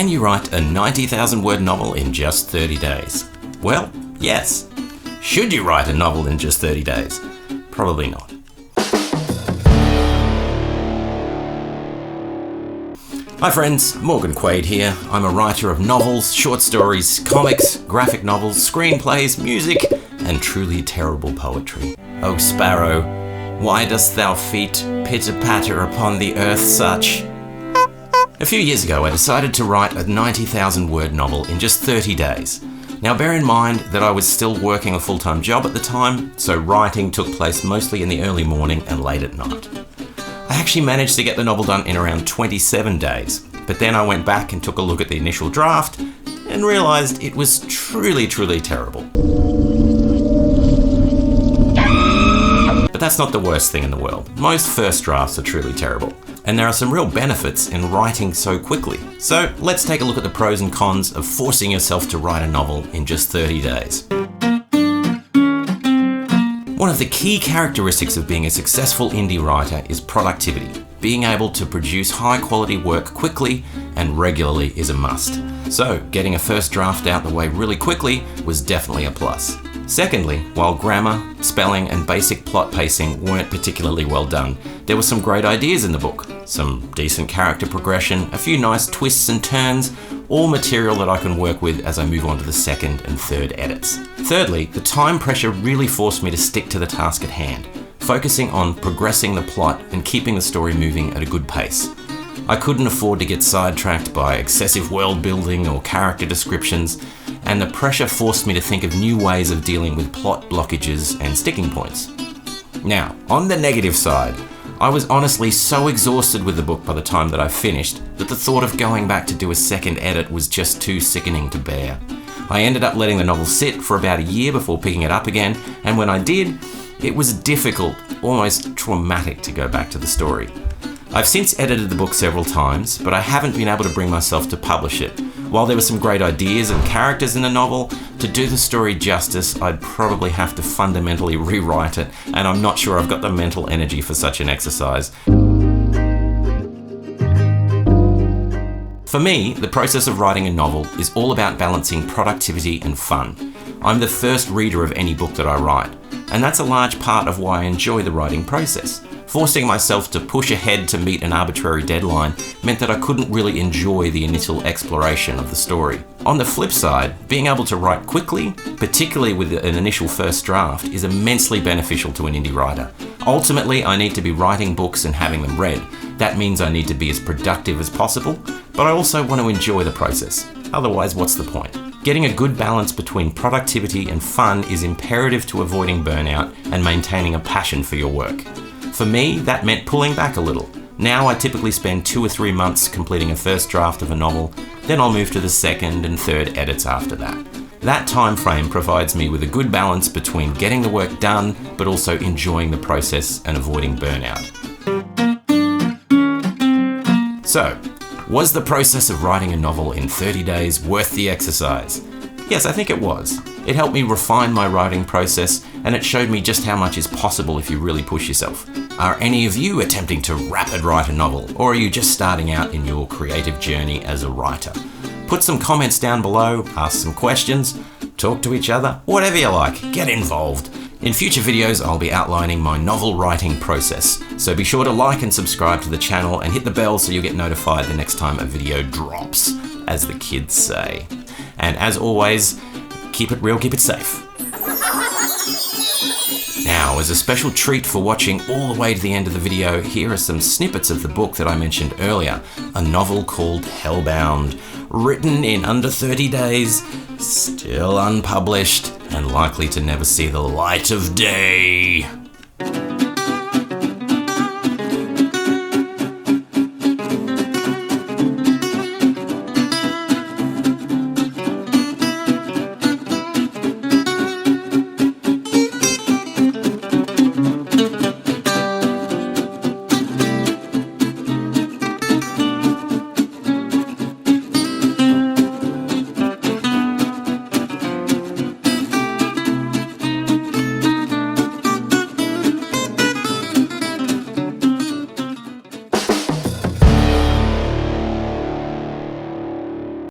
Can you write a 90,000 word novel in just 30 days? Well, yes. Should you write a novel in just 30 days? Probably not. Hi friends, Morgan Quaid here. I'm a writer of novels, short stories, comics, graphic novels, screenplays, music, and truly terrible poetry. O sparrow, why dost thou feet pitter-patter upon the earth such? A few years ago I decided to write a 90,000 word novel in just 30 days. Now bear in mind that I was still working a full-time job at the time, so writing took place mostly in the early morning and late at night. I actually managed to get the novel done in around 27 days, but then I went back and took a look at the initial draft and realised it was truly terrible. But that's not the worst thing in the world. Most first drafts are truly terrible, and there are some real benefits in writing so quickly. So let's take a look at the pros and cons of forcing yourself to write a novel in just 30 days. One of the key characteristics of being a successful indie writer is productivity. Being able to produce high quality work quickly and regularly is a must. So getting a first draft out the way really quickly was definitely a plus. Secondly, while grammar, spelling, and basic plot pacing weren't particularly well done, there were some great ideas in the book. Some decent character progression, a few nice twists and turns, all material that I can work with as I move on to the second and third edits. Thirdly, the time pressure really forced me to stick to the task at hand, focusing on progressing the plot and keeping the story moving at a good pace. I couldn't afford to get sidetracked by excessive world building or character descriptions, and the pressure forced me to think of new ways of dealing with plot blockages and sticking points. Now, on the negative side, I was honestly so exhausted with the book by the time that I finished that the thought of going back to do a second edit was just too sickening to bear. I ended up letting the novel sit for about a year before picking it up again, and when I did, it was difficult, almost traumatic to go back to the story. I've since edited the book several times, but I haven't been able to bring myself to publish it. While there were some great ideas and characters in the novel, to do the story justice, I'd probably have to fundamentally rewrite it, and I'm not sure I've got the mental energy for such an exercise. For me, the process of writing a novel is all about balancing productivity and fun. I'm the first reader of any book that I write, and that's a large part of why I enjoy the writing process. Forcing myself to push ahead to meet an arbitrary deadline meant that I couldn't really enjoy the initial exploration of the story. On the flip side, being able to write quickly, particularly with an initial first draft, is immensely beneficial to an indie writer. Ultimately, I need to be writing books and having them read. That means I need to be as productive as possible, but I also want to enjoy the process. Otherwise, what's the point? Getting a good balance between productivity and fun is imperative to avoiding burnout and maintaining a passion for your work. For me, that meant pulling back a little. Now I typically spend 2 or 3 months completing a first draft of a novel, then I'll move to the second and third edits after that. That time frame provides me with a good balance between getting the work done, but also enjoying the process and avoiding burnout. So, was the process of writing a novel in 30 days worth the exercise? Yes, I think it was. It helped me refine my writing process, and it showed me just how much is possible if you really push yourself. Are any of you attempting to rapid write a novel, or are you just starting out in your creative journey as a writer? Put some comments down below, ask some questions, talk to each other, whatever you like, get involved. In future videos, I'll be outlining my novel writing process, so be sure to like and subscribe to the channel and hit the bell so you'll get notified the next time a video drops, as the kids say. And as always, keep it real, keep it safe. Now, as a special treat for watching all the way to the end of the video, here are some snippets of the book that I mentioned earlier, a novel called Hellbound, written in under 30 days, still unpublished, and likely to never see the light of day.